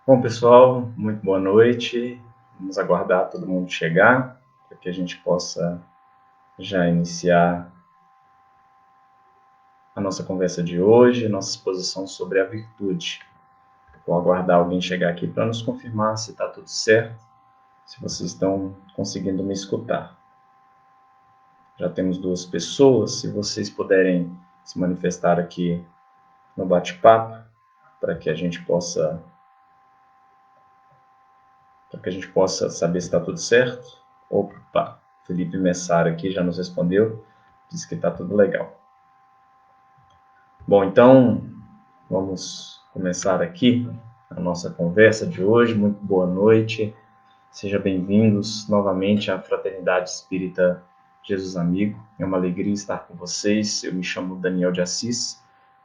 Bom, pessoal, muito boa noite. Vamos aguardar todo mundo chegar para que a gente possa já iniciar a nossa conversa de hoje, nossa exposição sobre a virtude. Vou aguardar alguém chegar aqui para nos confirmar se está tudo certo, se vocês estão conseguindo me escutar. Já temos duas pessoas, se vocês puderem se manifestar aqui no bate-papo, para que a gente possa saber se está tudo certo. Opa, Felipe Messara aqui já nos respondeu, disse que está tudo legal. Bom, então vamos começar aqui a nossa conversa de hoje. Muito boa noite, sejam bem-vindos novamente à Fraternidade Espírita Jesus Amigo. É uma alegria estar com vocês. Eu me chamo Daniel de Assis.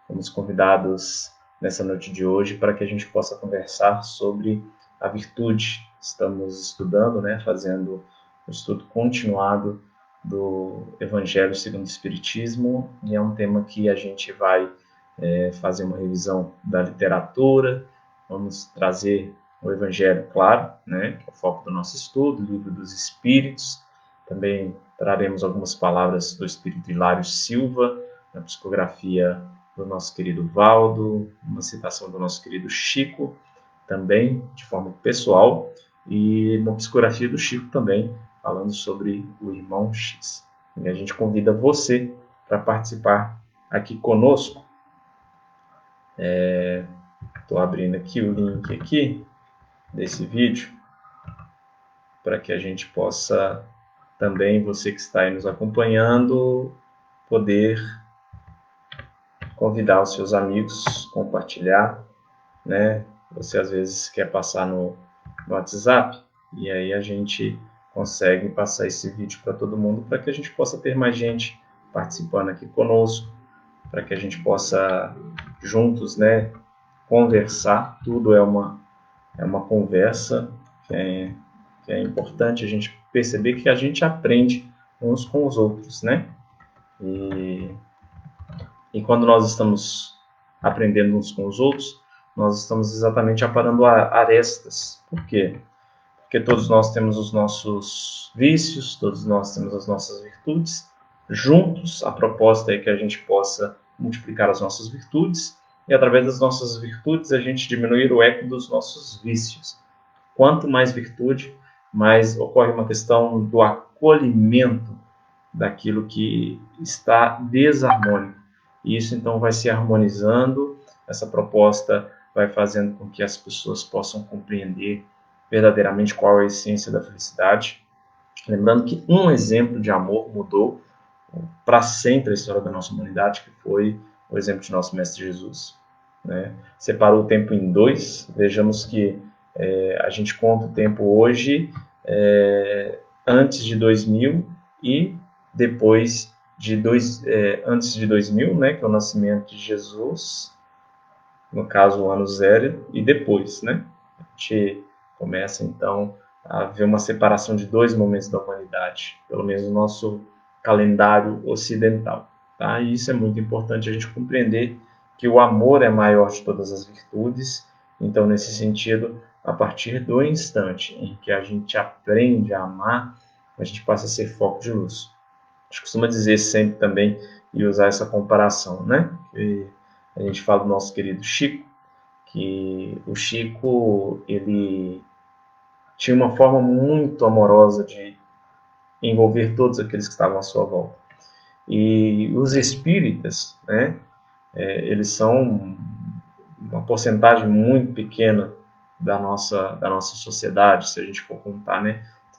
Fomos convidados nessa noite de hoje para que a gente possa conversar sobre a virtude. Estamos estudando, fazendo um estudo continuado do Evangelho segundo o Espiritismo, e é um tema que a gente vai fazer uma revisão da literatura, vamos trazer o Evangelho, claro, que é o foco do nosso estudo, o Livro dos Espíritos. Também traremos algumas palavras do Espírito Hilário Silva, na psicografia do nosso querido Valdo, uma citação do nosso querido Chico, também de forma pessoal, e uma psicografia do Chico também, falando sobre o irmão X. E a gente convida você para participar aqui conosco. Estou abrindo aqui o link aqui desse vídeo, para que a gente possa também, você que está aí nos acompanhando, poder convidar os seus amigos, compartilhar, Você às vezes quer passar no WhatsApp, e aí a gente consegue passar esse vídeo para todo mundo, para que a gente possa ter mais gente participando aqui conosco, para que a gente possa juntos, conversar. Tudo é uma conversa que é importante a gente perceber que a gente aprende uns com os outros, E quando nós estamos aprendendo uns com os outros, nós estamos exatamente aparando arestas. Por quê? Porque todos nós temos os nossos vícios, todos nós temos as nossas virtudes. Juntos, a proposta é que a gente possa multiplicar as nossas virtudes e, através das nossas virtudes, a gente diminuir o eco dos nossos vícios. Quanto mais virtude, mais ocorre uma questão do acolhimento daquilo que está desarmônico. E isso, então, vai se harmonizando. Essa proposta vai fazendo com que as pessoas possam compreender verdadeiramente qual é a essência da felicidade. Lembrando que um exemplo de amor mudou para sempre a história da nossa humanidade, que foi o exemplo de nosso Mestre Jesus. Separou o tempo em dois. Vejamos que a gente conta o tempo hoje antes de 2000 e depois antes de 2000, que é o nascimento de Jesus, no caso o ano zero, e depois, A gente começa então a ver uma separação de dois momentos da humanidade, pelo menos no nosso calendário ocidental, tá? E isso é muito importante a gente compreender, que o amor é maior de todas as virtudes. Então, nesse sentido, a partir do instante em que a gente aprende a amar, a gente passa a ser foco de luz. A gente costuma dizer sempre também, e usar essa comparação, Que a gente fala do nosso querido Chico, que o Chico, ele tinha uma forma muito amorosa de envolver todos aqueles que estavam à sua volta. E os espíritas, eles são uma porcentagem muito pequena da nossa sociedade, se a gente for contar,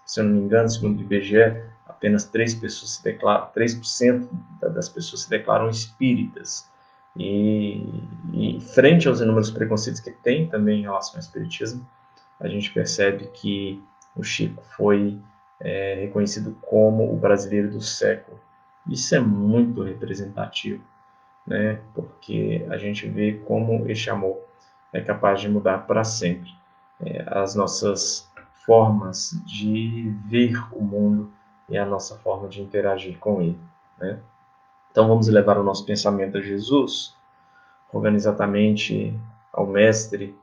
Se eu não me engano, segundo o IBGE, apenas 3% das pessoas se declaram espíritas. E frente aos inúmeros preconceitos que tem também em relação ao espiritismo, a gente percebe que o Chico foi reconhecido como o brasileiro do século. Isso é muito representativo, porque a gente vê como este amor é capaz de mudar para sempre as nossas formas de ver o mundo e a nossa forma de interagir com ele. Então vamos levar o nosso pensamento a Jesus, rogando exatamente ao Mestre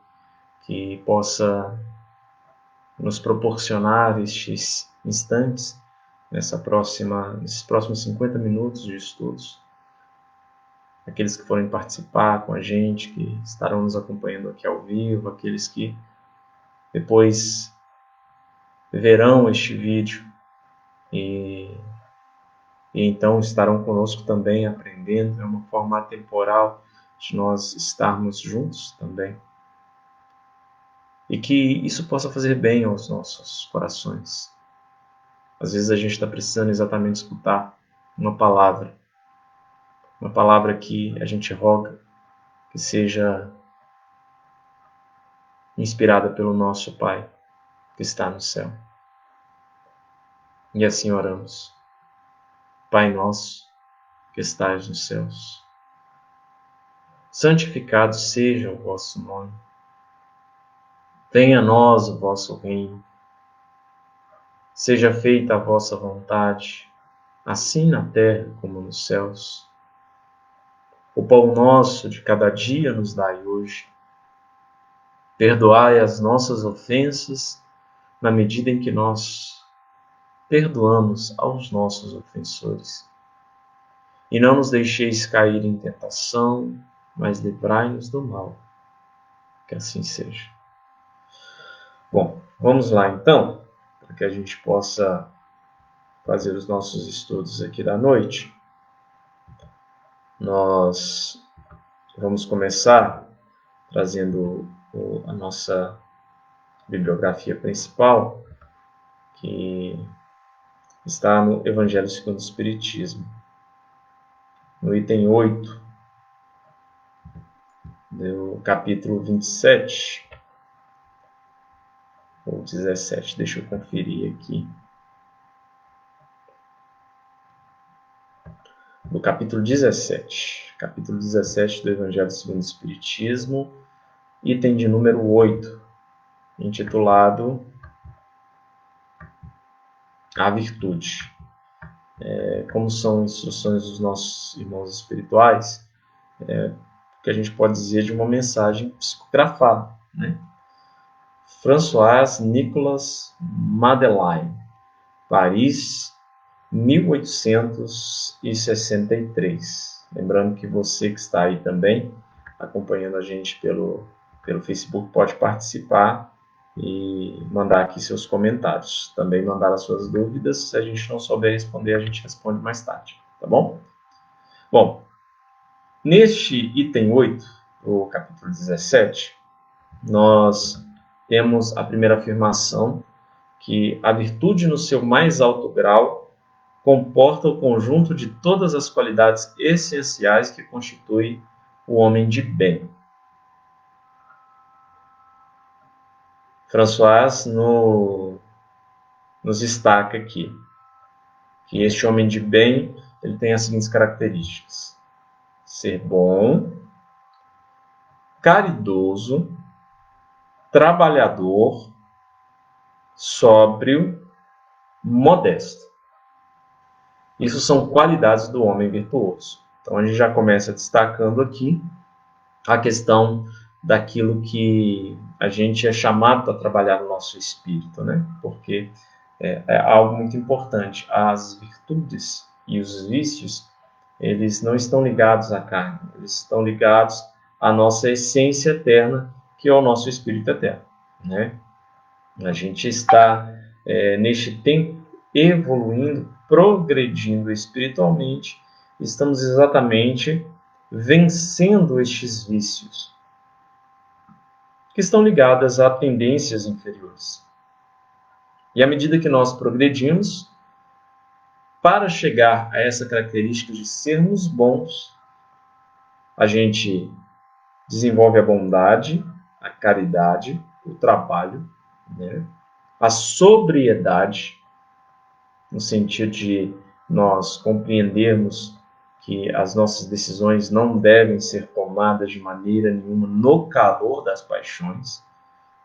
que possa nos proporcionar estes instantes, nesses próximos 50 minutos de estudos. Aqueles que forem participar com a gente, que estarão nos acompanhando aqui ao vivo, aqueles que depois verão este vídeo e então estarão conosco também aprendendo. É uma forma atemporal de nós estarmos juntos também. E que isso possa fazer bem aos nossos corações. Às vezes a gente está precisando exatamente escutar uma palavra que a gente roga que seja inspirada pelo nosso Pai que está no céu. E assim oramos. Pai nosso que estais nos céus, santificado seja o vosso nome. Venha a nós o vosso reino. Seja feita a vossa vontade, assim na terra como nos céus. O pão nosso de cada dia nos dai hoje. Perdoai as nossas ofensas, na medida em que nós perdoamos aos nossos ofensores. E não nos deixeis cair em tentação, mas livrai-nos do mal. Que assim seja. Bom, vamos lá então, para que a gente possa fazer os nossos estudos aqui da noite. Nós vamos começar trazendo a nossa bibliografia principal, que está no Evangelho segundo o Espiritismo, no item 8, do capítulo 27, ou 17, deixa eu conferir aqui. Do capítulo 17 do Evangelho segundo o Espiritismo, item de número 8, intitulado A Virtude. Como são instruções dos nossos irmãos espirituais, que a gente pode dizer de uma mensagem psicografada, né? François Nicolas Madeleine, Paris, 1863. Lembrando que você que está aí também, acompanhando a gente pelo Facebook, pode participar e mandar aqui seus comentários. Também mandar as suas dúvidas. Se a gente não souber responder, a gente responde mais tarde, tá bom? Bom, neste item 8, do capítulo 17, nós temos a primeira afirmação, que a virtude no seu mais alto grau comporta o conjunto de todas as qualidades essenciais que constituem o homem de bem. François nos destaca aqui que este homem de bem ele tem as seguintes características: ser bom, caridoso, trabalhador, sóbrio, modesto. Isso são qualidades do homem virtuoso. Então a gente já começa destacando aqui a questão daquilo que a gente é chamado para trabalhar no nosso espírito, né? Porque é algo muito importante. As virtudes e os vícios, eles não estão ligados à carne, eles estão ligados à nossa essência eterna, que é o nosso espírito eterno, né? A gente está, neste tempo, evoluindo, progredindo espiritualmente, estamos exatamente vencendo estes vícios, que estão ligados a tendências inferiores. E à medida que nós progredimos, para chegar a essa característica de sermos bons, a gente desenvolve a bondade, a caridade, o trabalho, né? A sobriedade, no sentido de nós compreendermos que as nossas decisões não devem ser tomadas de maneira nenhuma no calor das paixões,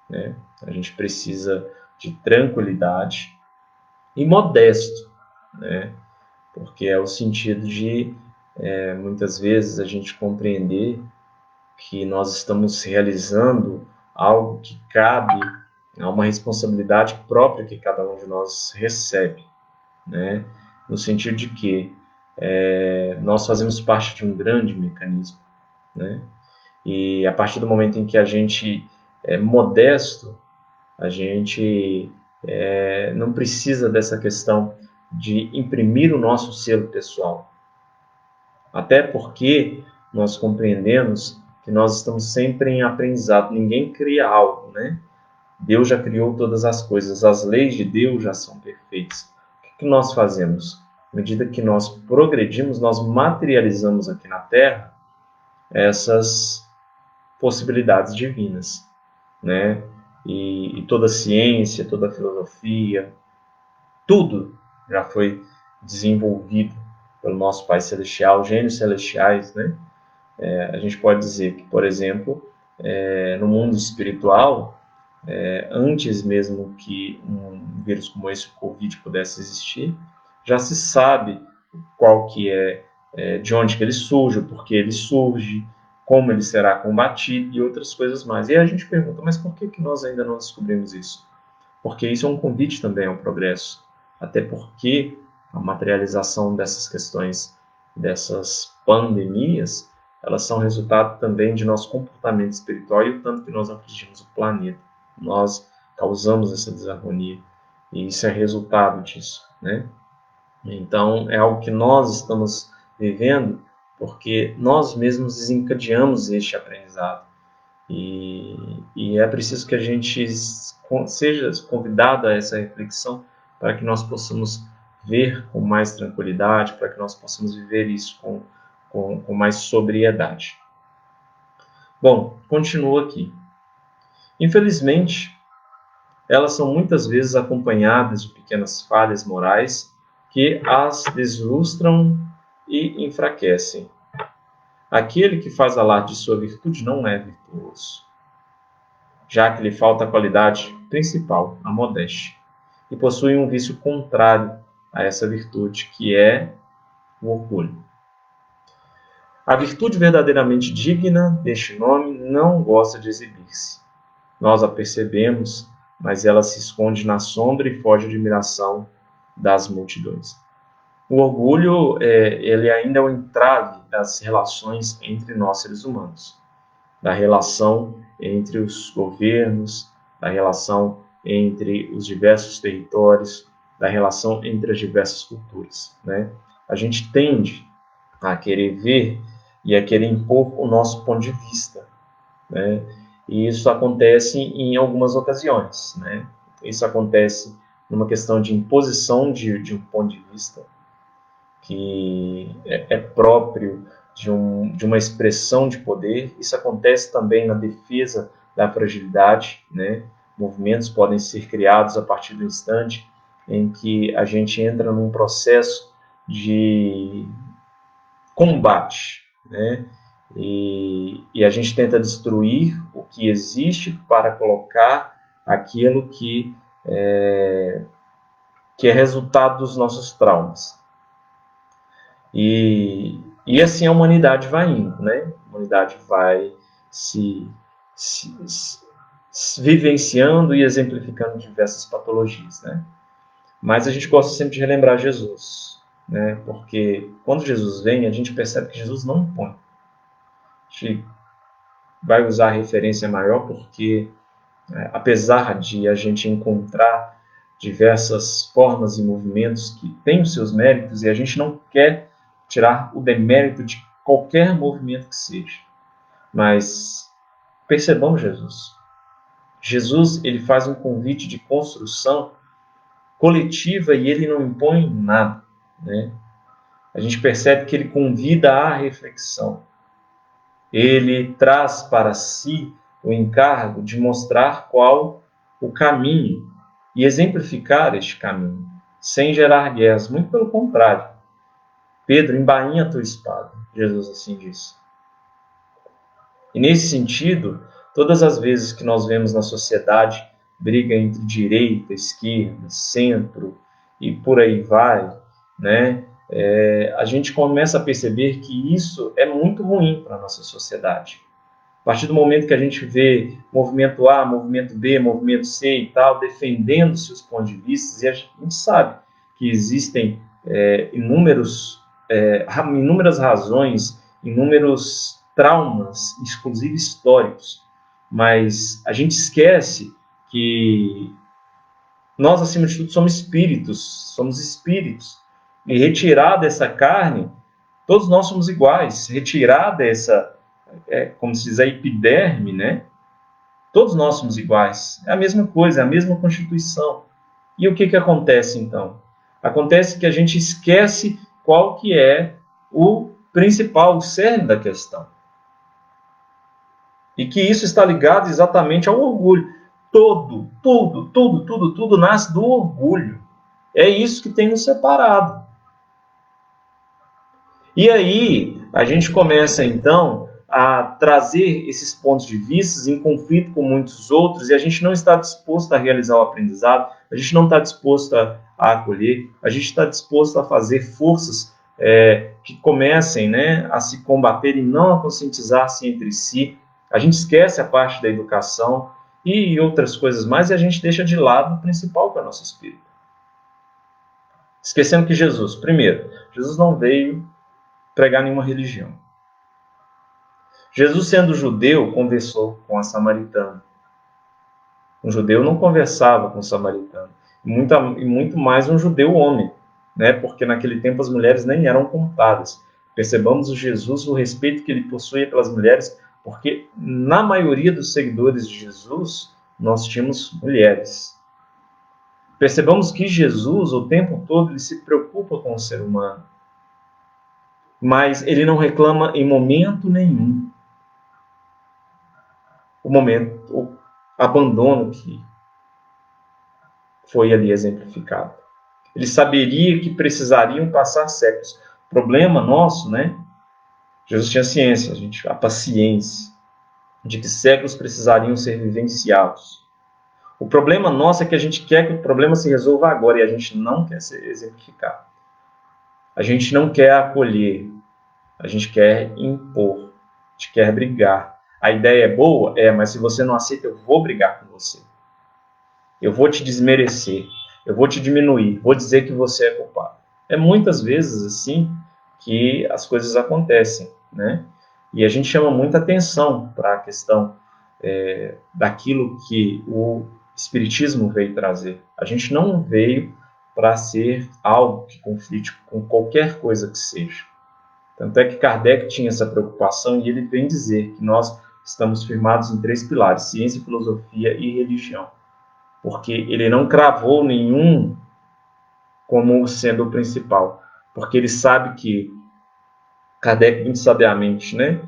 né? A gente precisa de tranquilidade e modesto, né? Porque é o sentido de, muitas vezes, a gente compreender que nós estamos realizando algo que cabe a uma responsabilidade própria que cada um de nós recebe, né? No sentido de que nós fazemos parte de um grande mecanismo, né? E a partir do momento em que a gente é modesto, a gente não precisa dessa questão de imprimir o nosso selo pessoal. Até porque nós compreendemos que nós estamos sempre em aprendizado. Ninguém cria algo, né? Deus já criou todas as coisas. As leis de Deus já são perfeitas. O que nós fazemos? À medida que nós progredimos, nós materializamos aqui na Terra essas possibilidades divinas, né? E toda a ciência, toda a filosofia, tudo já foi desenvolvido pelo nosso Pai Celestial, gênios celestiais, né? A gente pode dizer que, por exemplo, no mundo espiritual, antes mesmo que um vírus como esse, o Covid, pudesse existir, já se sabe qual que de onde que ele surge, o porquê ele surge, como ele será combatido e outras coisas mais. E aí a gente pergunta, mas por que nós ainda não descobrimos isso? Porque isso é um convite também ao progresso, até porque a materialização dessas questões, dessas pandemias, elas são resultado também de nosso comportamento espiritual e o tanto que nós afligimos o planeta. Nós causamos essa desarmonia e isso é resultado disso, né? Então, é algo que nós estamos vivendo porque nós mesmos desencadeamos este aprendizado. E é preciso que a gente seja convidado a essa reflexão para que nós possamos ver com mais tranquilidade, para que nós possamos viver isso com mais sobriedade. Bom, continuo aqui. Infelizmente, elas são muitas vezes acompanhadas de pequenas falhas morais que as deslustram e enfraquecem. Aquele que faz alarde de sua virtude não é virtuoso, já que lhe falta a qualidade principal, a modéstia, e possui um vício contrário a essa virtude, que é o orgulho. A virtude verdadeiramente digna deste nome não gosta de exibir-se. Nós a percebemos, mas ela se esconde na sombra e foge à admiração das multidões. O orgulho, ele ainda é o entrave das relações entre nós seres humanos, da relação entre os governos, da relação entre os diversos territórios, da relação entre as diversas culturas, né? A gente tende a querer ver e a querer impor o nosso ponto de vista, né? E isso acontece em algumas ocasiões, né? Isso acontece numa questão de imposição de um ponto de vista que é próprio de uma expressão de poder. Isso acontece também na defesa da fragilidade, né? Movimentos podem ser criados a partir do instante em que a gente entra num processo de combate, né? E a gente tenta destruir o que existe para colocar aquilo que é resultado dos nossos traumas. E assim a humanidade vai indo, né? A humanidade vai se vivenciando e exemplificando diversas patologias, né? Mas a gente gosta sempre de relembrar Jesus, né? Porque quando Jesus vem, a gente percebe que Jesus não impõe. A gente vai usar a referência maior porque, apesar de a gente encontrar diversas formas e movimentos que têm os seus méritos, e a gente não quer tirar o demérito de qualquer movimento que seja. Mas percebamos Jesus. Jesus, ele faz um convite de construção coletiva e ele não impõe nada, né? A gente percebe que ele convida à reflexão. Ele traz para si o encargo de mostrar qual o caminho e exemplificar este caminho, sem gerar guerras, muito pelo contrário. Pedro, embainha a tua espada, Jesus assim disse. E nesse sentido, todas as vezes que nós vemos na sociedade briga entre direita, esquerda, centro e por aí vai, né? A gente começa a perceber que isso é muito ruim para a nossa sociedade. A partir do momento que a gente vê movimento A, movimento B, movimento C e tal, defendendo seus pontos de vista, e a gente sabe que existem inúmeras razões, inúmeros traumas, inclusive históricos, mas a gente esquece que nós, acima de tudo, somos espíritos, e retirar dessa carne, todos nós somos iguais, retirar dessa, como se diz, a epiderme, né? Todos nós somos iguais, é a mesma coisa, é a mesma constituição. E o que acontece então? Acontece que a gente esquece qual que é o principal, o cerne da questão. E que isso está ligado exatamente ao orgulho. Tudo nasce do orgulho. É isso que tem nos separado. E aí, a gente começa então a trazer esses pontos de vista em conflito com muitos outros, e a gente não está disposto a realizar o aprendizado, a gente não está disposto a acolher, a gente está disposto a fazer forças que comecem, né, a se combater e não a conscientizar-se entre si. A gente esquece a parte da educação e outras coisas mais, e a gente deixa de lado o principal para o nosso espírito. Esquecendo que Jesus, primeiro, Jesus não veio pregar nenhuma religião. Jesus, sendo judeu, conversou com a samaritana. Um judeu não conversava com o samaritano. E muito mais um judeu homem, né? Porque naquele tempo as mulheres nem eram contadas. Percebamos o Jesus, o respeito que ele possuía pelas mulheres, porque na maioria dos seguidores de Jesus, nós tínhamos mulheres. Percebamos que Jesus, o tempo todo, ele se preocupa com o ser humano. Mas ele não reclama em momento nenhum o abandono que foi ali exemplificado. Ele saberia que precisariam passar séculos. O problema nosso, né? Jesus tinha ciência, a paciência de que séculos precisariam ser vivenciados. O problema nosso é que a gente quer que o problema se resolva agora e a gente não quer ser exemplificado. A gente não quer acolher, a gente quer impor, a gente quer brigar. A ideia é boa? Mas se você não aceita, eu vou brigar com você. Eu vou te desmerecer, eu vou te diminuir, vou dizer que você é culpado. É muitas vezes assim que as coisas acontecem, né? E a gente chama muita atenção para a questão daquilo que o Espiritismo veio trazer. A gente não veio para ser algo que conflite com qualquer coisa que seja. Tanto é que Kardec tinha essa preocupação e ele vem dizer que nós estamos firmados em 3 pilares: ciência, filosofia e religião. Porque ele não cravou nenhum como sendo o principal. Porque ele sabe que, Kardec muito sabiamente, né,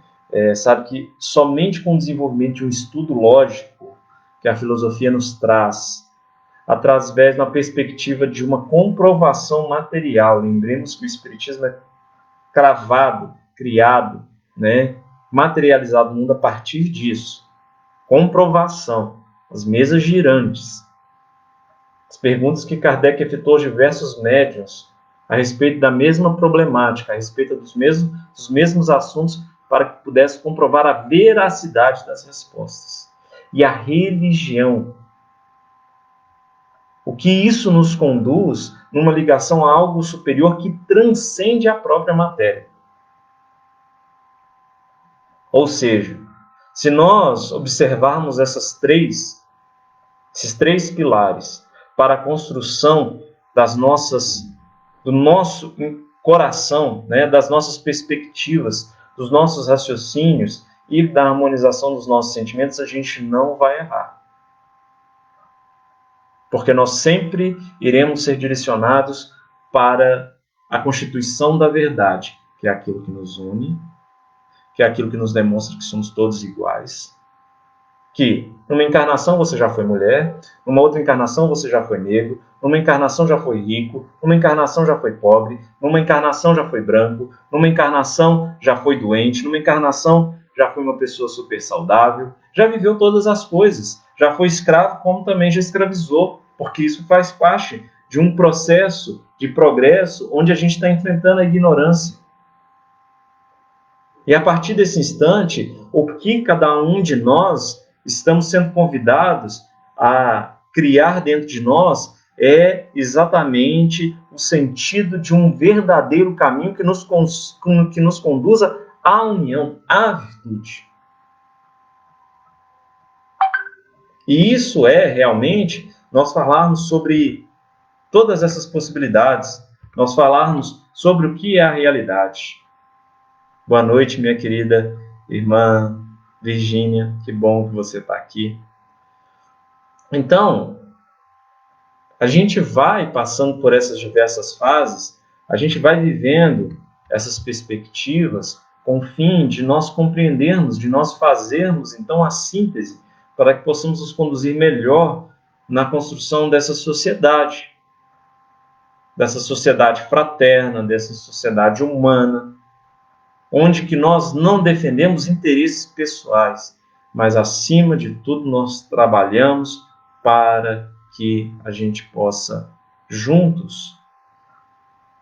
sabe que somente com o desenvolvimento de um estudo lógico que a filosofia nos traz, através de uma perspectiva de uma comprovação material. Lembremos que o Espiritismo é cravado, criado, né, materializado no mundo a partir disso. Comprovação, as mesas girantes. As perguntas que Kardec efetuou aos diversos médiuns a respeito da mesma problemática, a respeito dos mesmos assuntos, para que pudesse comprovar a veracidade das respostas. E a religião. O que isso nos conduz numa ligação a algo superior que transcende a própria matéria. Ou seja, se nós observarmos esses três pilares para a construção do nosso coração, né, das nossas perspectivas, dos nossos raciocínios e da harmonização dos nossos sentimentos, a gente não vai errar. Porque nós sempre iremos ser direcionados para a constituição da verdade, que é aquilo que nos une, que é aquilo que nos demonstra que somos todos iguais. Que numa encarnação você já foi mulher, numa outra encarnação você já foi negro, numa encarnação já foi rico, numa encarnação já foi pobre, numa encarnação já foi branco, numa encarnação já foi doente, numa encarnação já foi uma pessoa super saudável, já viveu todas as coisas, já foi escravo como também já escravizou, porque isso faz parte de um processo de progresso onde a gente está enfrentando a ignorância. E a partir desse instante, o que cada um de nós estamos sendo convidados a criar dentro de nós é exatamente o sentido de um verdadeiro caminho que nos conduza à união, à virtude. E isso é realmente nós falarmos sobre todas essas possibilidades, nós falarmos sobre o que é a realidade. Boa noite, minha querida irmã Virgínia, que bom que você está aqui. Então, a gente vai passando por essas diversas fases, a gente vai vivendo essas perspectivas com o fim de nós compreendermos, de nós fazermos, então, a síntese para que possamos nos conduzir melhor na construção dessa sociedade fraterna, dessa sociedade humana, onde que nós não defendemos interesses pessoais, mas, acima de tudo, nós trabalhamos para que a gente possa, juntos,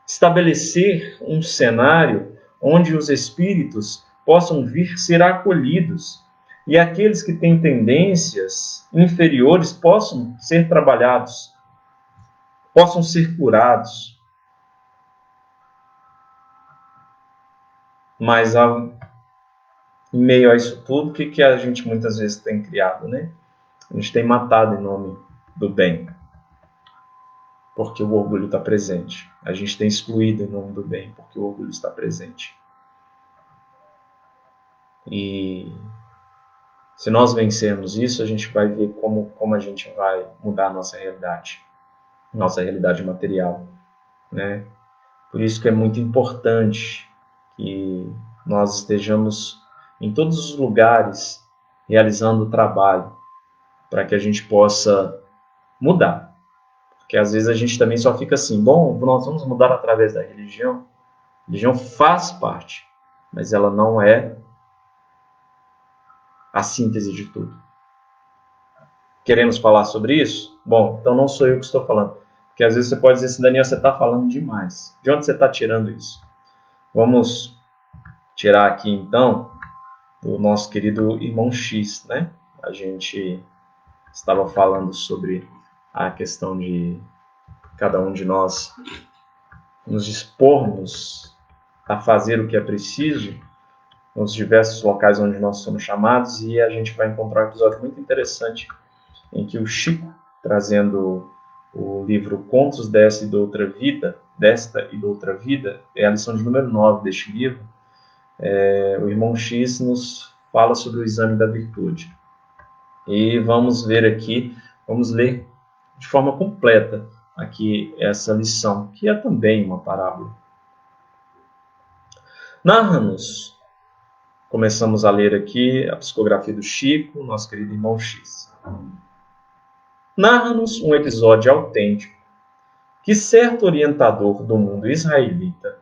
estabelecer um cenário onde os espíritos possam vir ser acolhidos e aqueles que têm tendências inferiores possam ser trabalhados, possam ser curados. Mas, em meio a isso tudo, o que a gente muitas vezes tem criado, né? A gente tem matado em nome do bem, porque o orgulho está presente. A gente tem excluído em nome do bem, porque o orgulho está presente. E se nós vencermos isso, a gente vai ver como a gente vai mudar a nossa realidade material, né? Por isso que é muito importante que nós estejamos em todos os lugares realizando o trabalho para que a gente possa mudar. Porque às vezes a gente também só fica assim, bom, nós vamos mudar através da religião. A religião faz parte, mas ela não é a síntese de tudo. Queremos falar sobre isso? Bom, então não sou eu que estou falando. Porque às vezes você pode dizer assim, Daniel, você está falando demais. De onde você está tirando isso? Vamos tirar aqui então do nosso querido irmão X, né? A gente estava falando sobre a questão de cada um de nós nos dispormos a fazer o que é preciso nos diversos locais onde nós somos chamados, e a gente vai encontrar um episódio muito interessante em que o Chico, trazendo o livro Contos desta e da Outra Vida, é a lição de número 9 deste livro, o irmão X nos fala sobre o exame da virtude. E vamos ver aqui, vamos ler de forma completa aqui essa lição, que é também uma parábola. Narra-nos, começamos a ler aqui a psicografia do Chico, nosso querido irmão X. Narra-nos um episódio autêntico que certo orientador do mundo israelita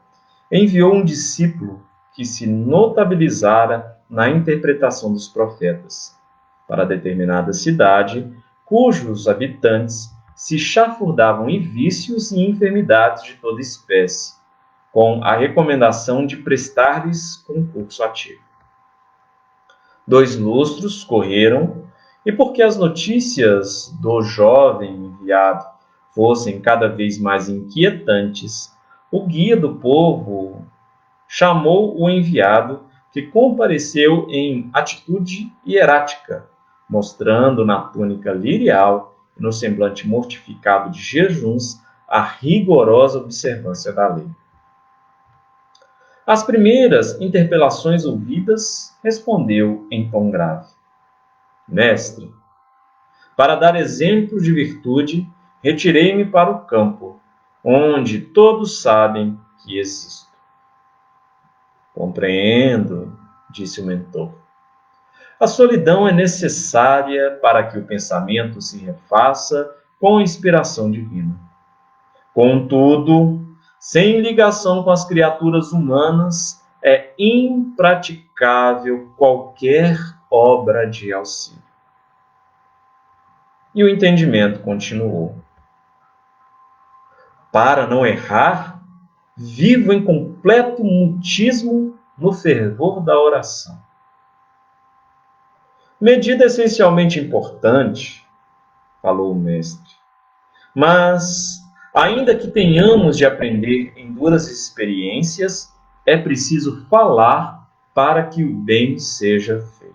enviou um discípulo que se notabilizara na interpretação dos profetas para determinada cidade, cujos habitantes se chafurdavam em vícios e enfermidades de toda espécie, com a recomendação de prestar-lhes concurso ativo. 2 lustros correram, e porque as notícias do jovem enviado fossem cada vez mais inquietantes, o guia do povo chamou o enviado, que compareceu em atitude hierática, mostrando na túnica lirial e no semblante mortificado de jejuns a rigorosa observância da lei. Às primeiras interpelações ouvidas, respondeu em tom grave: Mestre, para dar exemplo de virtude, retirei-me para o campo, onde todos sabem que existo. Compreendo, disse o mentor. A solidão é necessária para que o pensamento se refaça com a inspiração divina. Contudo, sem ligação com as criaturas humanas, é impraticável qualquer obra de auxílio. E o entendimento continuou. Para não errar, vivo em completo mutismo no fervor da oração. Medida essencialmente importante, falou o mestre, mas, ainda que tenhamos de aprender em duras experiências, é preciso falar para que o bem seja feito.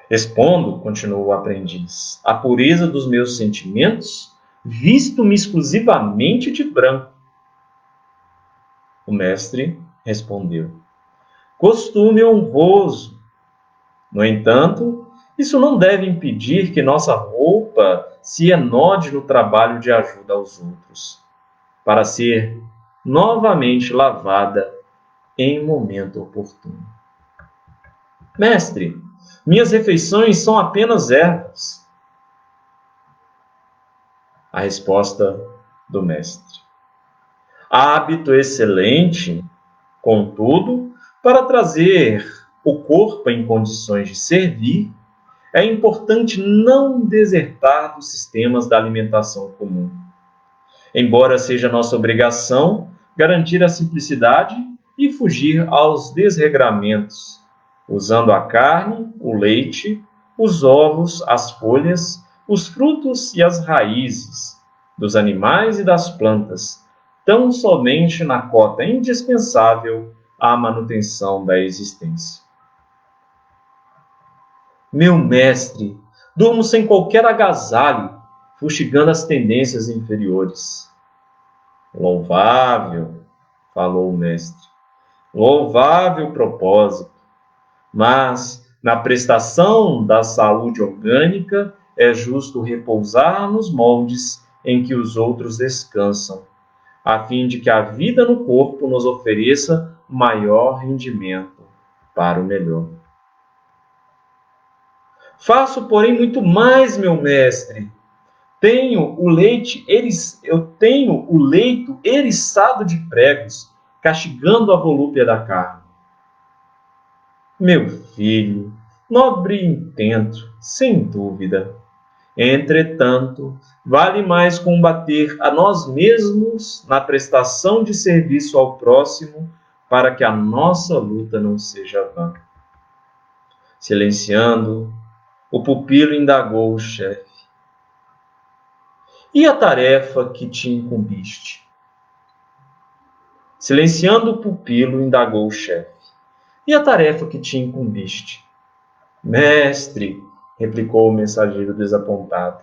Respondo, continuou o aprendiz, a pureza dos meus sentimentos, visto-me exclusivamente de branco. O mestre respondeu, costume honroso. No entanto, isso não deve impedir que nossa roupa se enode no trabalho de ajuda aos outros, para ser novamente lavada em momento oportuno. Mestre, minhas refeições são apenas ervas. A resposta do mestre. Hábito excelente, contudo, para trazer o corpo em condições de servir, é importante não desertar dos sistemas da alimentação comum. Embora seja nossa obrigação garantir a simplicidade e fugir aos desregramentos, usando a carne, o leite, os ovos, as folhas, os frutos e as raízes dos animais e das plantas, tão somente na cota indispensável à manutenção da existência. Meu mestre, durmo sem qualquer agasalho, fustigando as tendências inferiores. Louvável, falou o mestre, louvável propósito, mas na prestação da saúde orgânica é justo repousar nos moldes em que os outros descansam, a fim de que a vida no corpo nos ofereça maior rendimento para o melhor. Faço, porém, muito mais, meu mestre. Eu tenho o leito eriçado de pregos, castigando a volúpia da carne. Meu filho, nobre intento, sem dúvida. Entretanto, vale mais combater a nós mesmos na prestação de serviço ao próximo para que a nossa luta não seja vã. Silenciando, o pupilo indagou o chefe. E a tarefa que te incumbiste? Silenciando o pupilo, indagou o chefe. E a tarefa que te incumbiste? Mestre, replicou o mensageiro desapontado,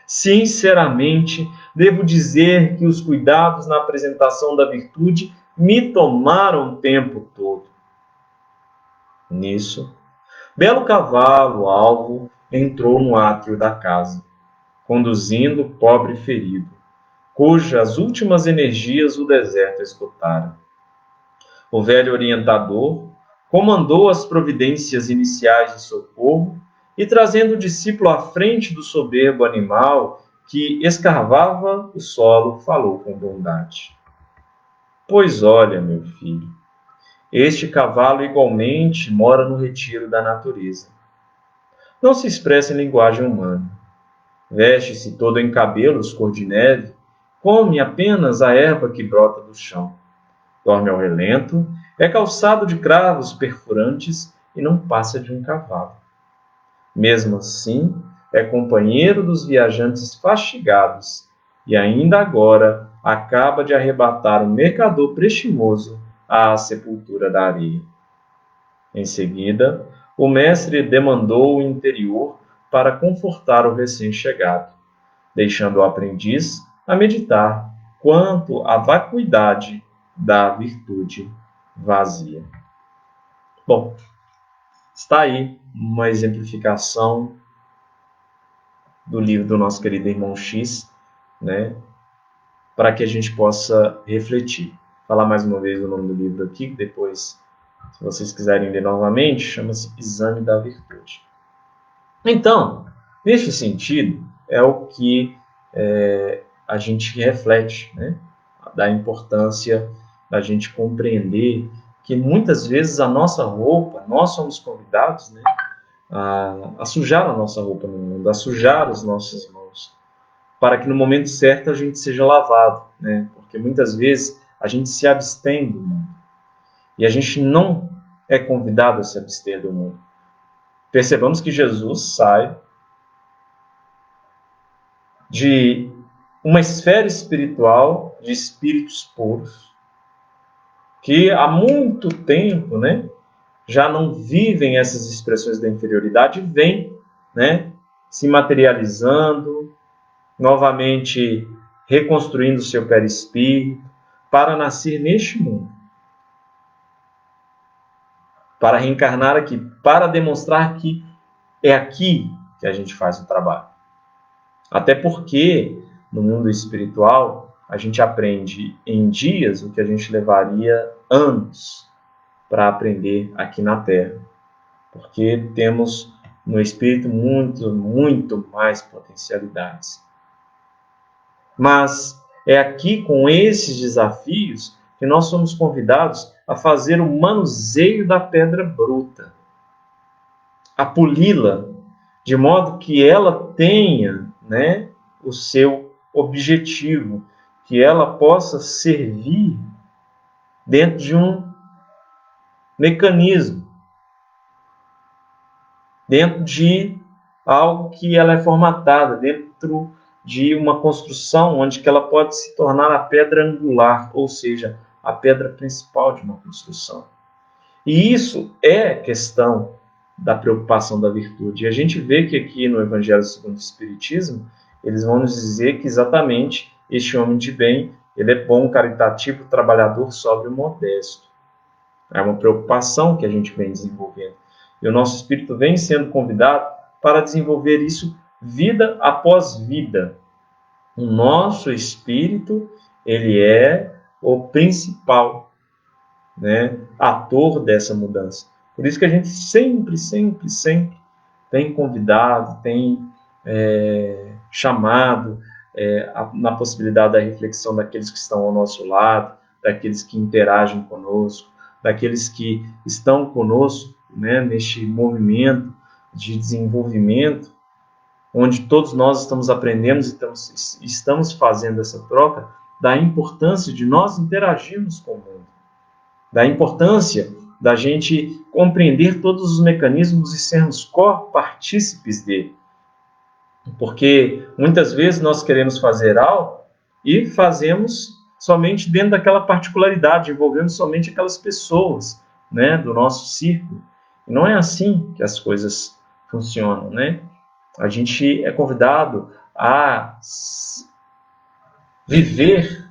sinceramente, devo dizer que os cuidados na apresentação da virtude me tomaram o tempo todo. Nisso, belo cavalo alvo entrou no átrio da casa, conduzindo o pobre ferido, cujas últimas energias o deserto esgotara. O velho orientador comandou as providências iniciais de socorro e, trazendo o discípulo à frente do soberbo animal que escarvava o solo, falou com bondade. Pois olha, meu filho, este cavalo igualmente mora no retiro da natureza. Não se expressa em linguagem humana. Veste-se todo em cabelos cor de neve, come apenas a erva que brota do chão. Dorme ao relento, é calçado de cravos perfurantes e não passa de um cavalo. Mesmo assim, é companheiro dos viajantes fastigados e ainda agora acaba de arrebatar um mercador prestimoso à sepultura da areia. Em seguida, o mestre demandou o interior para confortar o recém-chegado, deixando o aprendiz a meditar quanto à vacuidade da virtude vazia. Bom, está aí uma exemplificação do livro do nosso querido irmão X, né, para que a gente possa refletir. Vou falar mais uma vez o nome do livro aqui, depois, se vocês quiserem ler novamente, chama-se Exame da Virtude. Então, neste sentido, é o que a gente reflete, né, da importância da gente compreender que muitas vezes a nossa roupa, nós somos convidados, né, a sujar a nossa roupa no mundo, a sujar as nossas mãos, para que no momento certo a gente seja lavado, né, porque muitas vezes a gente se abstém do mundo. E a gente não é convidado a se abster do mundo. Percebamos que Jesus sai de uma esfera espiritual de espíritos puros, que há muito tempo, né, já não vivem essas expressões da inferioridade, e vêm, né, se materializando, novamente reconstruindo o seu perispírito, para nascer neste mundo, para reencarnar aqui, para demonstrar que é aqui que a gente faz o trabalho. Até porque, no mundo espiritual, a gente aprende em dias o que a gente levaria anos para aprender aqui na Terra. Porque temos no espírito muito mais potencialidades. Mas é aqui, com esses desafios, que nós somos convidados a fazer o manuseio da pedra bruta, a poli-la, de modo que ela tenha, né, o seu objetivo, que ela possa servir dentro de um mecanismo, dentro de algo que ela é formatada, dentro de uma construção onde que ela pode se tornar a pedra angular, ou seja, a pedra principal de uma construção. E isso é questão da preocupação da virtude. E a gente vê que aqui no Evangelho segundo o Espiritismo, eles vão nos dizer que exatamente este homem de bem, ele é bom, caritativo, trabalhador, sóbrio e modesto. É uma preocupação que a gente vem desenvolvendo. E o nosso espírito vem sendo convidado para desenvolver isso vida após vida. O nosso espírito, ele é o principal, né, ator dessa mudança. Por isso que a gente sempre tem convidado, tem chamado na possibilidade da reflexão daqueles que estão ao nosso lado, daqueles que interagem conosco, daqueles que estão conosco, né, neste movimento de desenvolvimento, onde todos nós estamos aprendendo e estamos fazendo essa troca, da importância de nós interagirmos com o mundo, da importância da gente compreender todos os mecanismos e sermos co-partícipes dele. Porque muitas vezes nós queremos fazer algo e fazemos somente dentro daquela particularidade, envolvendo somente aquelas pessoas, né, do nosso círculo. E não é assim que as coisas funcionam, né? A gente é convidado a viver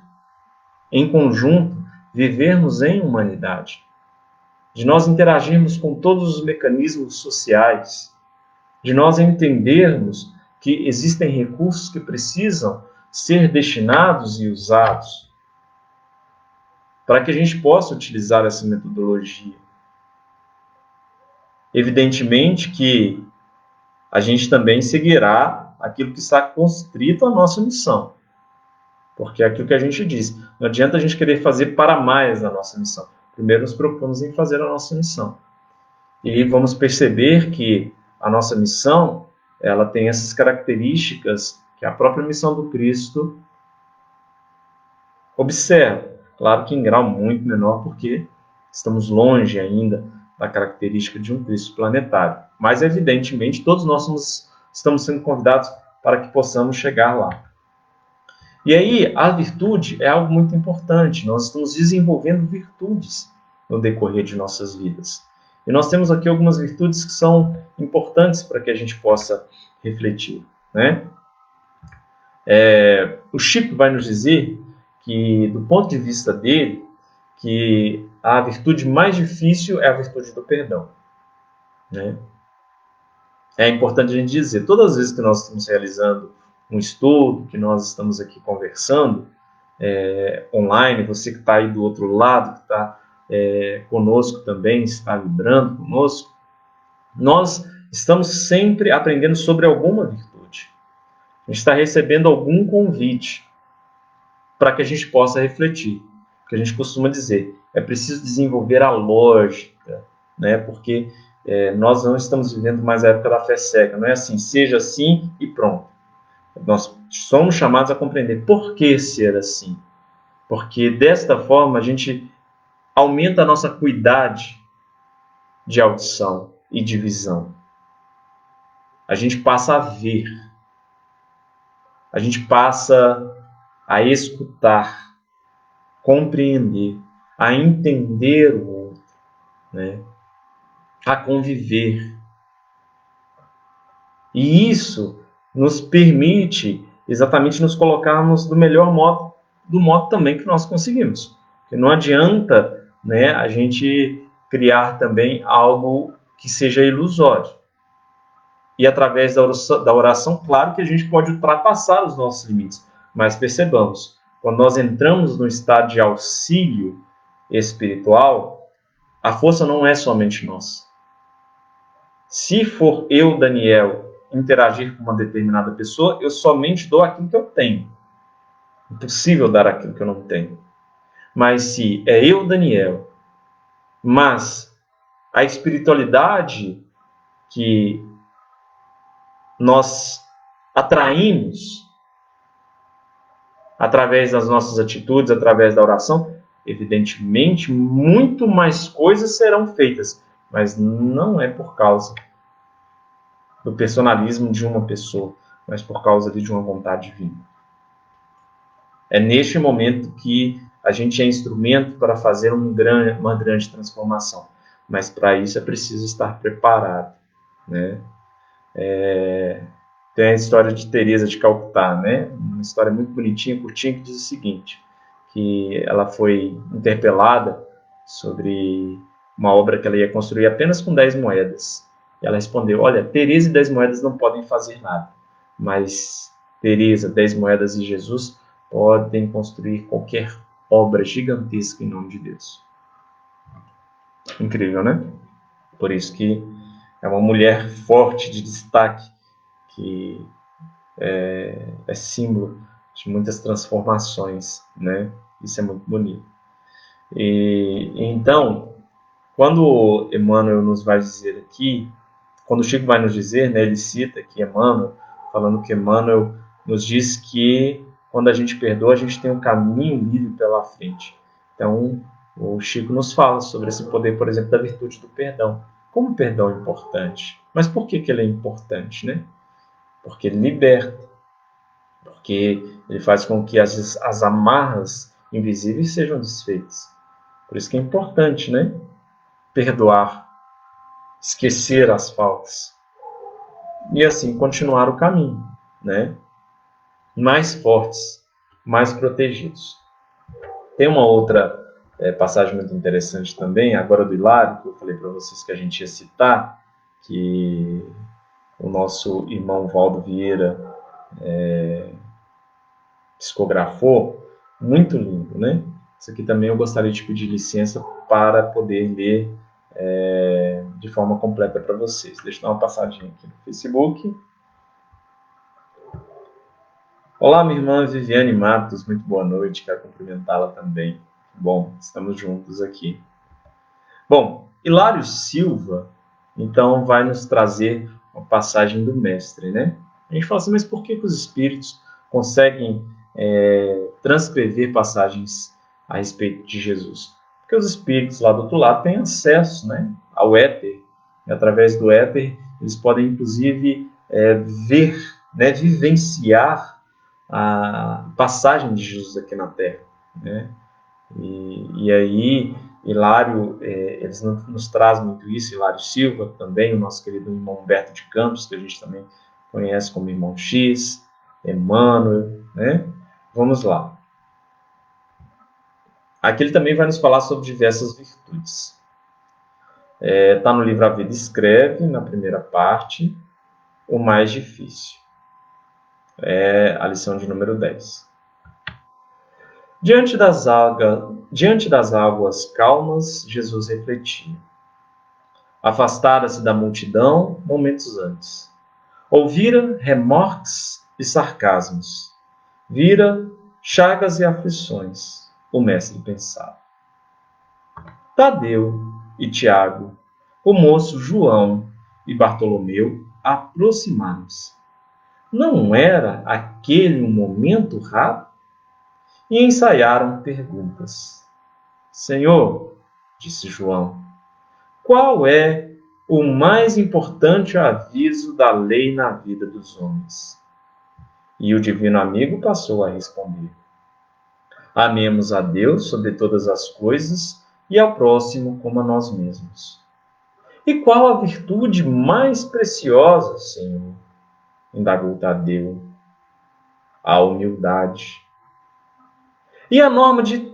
em conjunto, vivermos em humanidade, de nós interagirmos com todos os mecanismos sociais, de nós entendermos que existem recursos que precisam ser destinados e usados para que a gente possa utilizar essa metodologia. Evidentemente que a gente também seguirá aquilo que está constrito à nossa missão. Porque é aquilo que a gente diz. Não adianta a gente querer fazer para mais a nossa missão. Primeiro nos preocupamos em fazer a nossa missão. E vamos perceber que a nossa missão, ela tem essas características que a própria missão do Cristo observa. Claro que em grau muito menor, porque estamos longe ainda da característica de um Cristo planetário. Mas, evidentemente, todos nós estamos sendo convidados para que possamos chegar lá. E aí, a virtude é algo muito importante. Nós estamos desenvolvendo virtudes no decorrer de nossas vidas. E nós temos aqui algumas virtudes que são importantes para que a gente possa refletir, né? O Chico vai nos dizer que, do ponto de vista dele, que a virtude mais difícil é a virtude do perdão, né? É importante a gente dizer, todas as vezes que nós estamos realizando um estudo, que nós estamos aqui conversando online, você que está aí do outro lado, que está conosco também, está vibrando conosco, nós estamos sempre aprendendo sobre alguma virtude. A gente está recebendo algum convite para que a gente possa refletir. Porque a gente costuma dizer, é preciso desenvolver a lógica, né? Porque nós não estamos vivendo mais a época da fé cega, não é assim, seja assim e pronto. Nós somos chamados a compreender por que ser assim. Porque desta forma a gente aumenta a nossa acuidade de audição e de visão. A gente passa a ver, a gente passa a escutar, compreender, a entender o outro, né? A conviver. E isso nos permite exatamente nos colocarmos do melhor modo, do modo também que nós conseguimos. Porque não adianta, né, a gente criar também algo que seja ilusório. E através da oração, claro que a gente pode ultrapassar os nossos limites. Mas percebamos, quando nós entramos no estado de auxílio espiritual, a força não é somente nossa. Se for eu, Daniel, interagir com uma determinada pessoa, eu somente dou aquilo que eu tenho. É impossível dar aquilo que eu não tenho. Mas se é eu, Daniel, mas a espiritualidade que nós atraímos através das nossas atitudes, através da oração, evidentemente, muito mais coisas serão feitas, mas não é por causa do personalismo de uma pessoa, mas por causa de uma vontade divina. É neste momento que a gente é instrumento para fazer uma grande transformação, mas para isso é preciso estar preparado, né? Tem a história de Teresa de Calcutá, né? Uma história muito bonitinha, curtinha, que diz o seguinte, que ela foi interpelada sobre uma obra que ela ia construir apenas com 10 moedas. E ela respondeu, olha, Teresa e 10 moedas não podem fazer nada, mas Teresa, 10 moedas e Jesus podem construir qualquer obra gigantesca em nome de Deus. Incrível, né? Por isso que é uma mulher forte, de destaque, que é símbolo de muitas transformações, né? Isso é muito bonito. E então, quando Emmanuel nos vai dizer aqui, quando o Chico vai nos dizer, né, ele cita aqui Emmanuel, falando que Emmanuel nos diz que quando a gente perdoa, a gente tem um caminho livre pela frente. Então, o Chico nos fala sobre esse poder, por exemplo, da virtude do perdão. Como o perdão é importante? Mas por que ele é importante, né? Porque ele liberta, porque ele faz com que as amarras invisíveis sejam desfeitas. Por isso que é importante, né? Perdoar, esquecer as faltas e assim continuar o caminho, né? Mais fortes, mais protegidos. Tem uma outra passagem muito interessante também, agora do Hilário, que eu falei para vocês que a gente ia citar, que o nosso irmão Valdo Vieira psicografou, muito lindo, né? Isso aqui também eu gostaria de pedir licença para poder ler de forma completa para vocês. Deixa eu dar uma passadinha aqui no Facebook. Olá, minha irmã Viviane Matos, muito boa noite, quero cumprimentá-la também. Bom, estamos juntos aqui. Bom, Hilário Silva, então, vai nos trazer uma passagem do mestre, né? A gente fala assim, mas por que os espíritos conseguem transcrever passagens a respeito de Jesus? Porque os espíritos lá do outro lado têm acesso, né, ao éter. E através do éter, eles podem, inclusive, ver, né, vivenciar a passagem de Jesus aqui na Terra, né? E aí, Hilário, eles nos traz muito isso, Hilário Silva também, o nosso querido irmão Humberto de Campos, que a gente também conhece como irmão X, Emmanuel, né? Vamos lá. Aqui ele também vai nos falar sobre diversas virtudes. Está no livro A Vida Escreve, na primeira parte, o mais difícil. É a lição de número 10. Diante das águas calmas, Jesus refletia. Afastara-se da multidão momentos antes. Ouvira remorques e sarcasmos. Vira chagas e aflições. O mestre pensava. Tadeu e Tiago, o moço João e Bartolomeu aproximaram-se. Não era aquele um momento raro? e ensaiaram perguntas. Senhor, disse João, qual é o mais importante aviso da lei na vida dos homens? E o divino amigo passou a responder: amemos a Deus sobre todas as coisas e ao próximo como a nós mesmos. E qual a virtude mais preciosa, Senhor? Indagou Tadeu. A humildade. E a norma de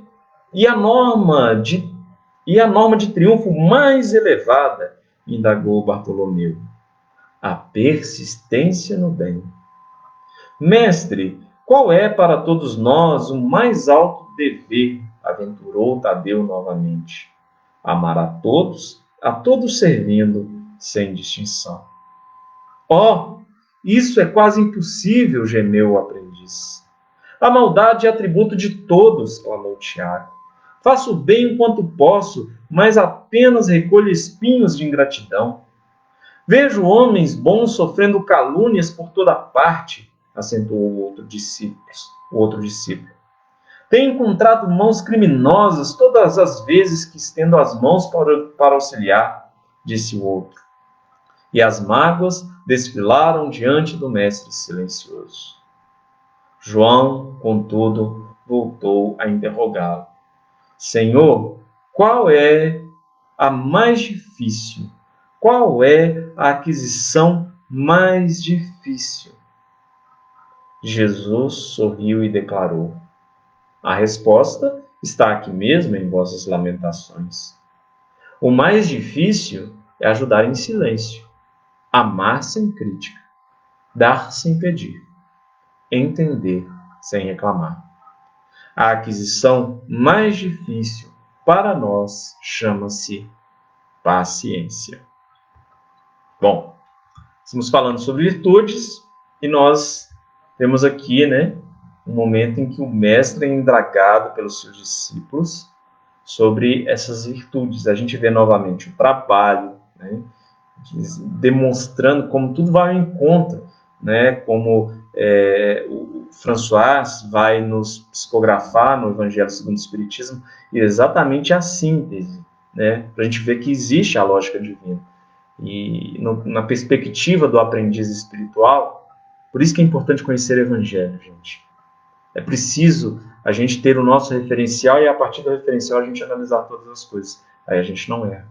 triunfo mais elevada? Indagou Bartolomeu. A persistência no bem. Mestre, qual é para todos nós o mais alto dever? Aventurou Tadeu novamente. Amar a todos servindo, sem distinção. Oh, isso é quase impossível, gemeu o aprendiz. A maldade é atributo de todos, clamou Tiago. Faço o bem enquanto posso, mas apenas recolho espinhos de ingratidão. Vejo homens bons sofrendo calúnias por toda parte, acentuou o outro discípulo. Tenho encontrado mãos criminosas todas as vezes que estendo as mãos para auxiliar, disse o outro. E as mágoas desfilaram diante do mestre silencioso. João, contudo, voltou a interrogá-lo. Senhor, qual é a mais difícil? Qual é a aquisição mais difícil? Jesus sorriu e declarou: a resposta está aqui mesmo em vossas lamentações. O mais difícil é ajudar em silêncio, amar sem crítica, dar sem pedir, entender sem reclamar. A aquisição mais difícil para nós chama-se paciência. Bom, estamos falando sobre virtudes e nós temos aqui, um momento em que o mestre é indagado pelos seus discípulos sobre essas virtudes. A gente vê novamente o trabalho, demonstrando como tudo vai ao encontro, como o François vai nos psicografar no Evangelho segundo o Espiritismo, e exatamente a síntese, para a gente ver que existe a lógica divina. E na perspectiva do aprendiz espiritual, por isso que é importante conhecer o Evangelho, gente. É preciso a gente ter o nosso referencial e a partir do referencial a gente analisar todas as coisas. Aí a gente não erra.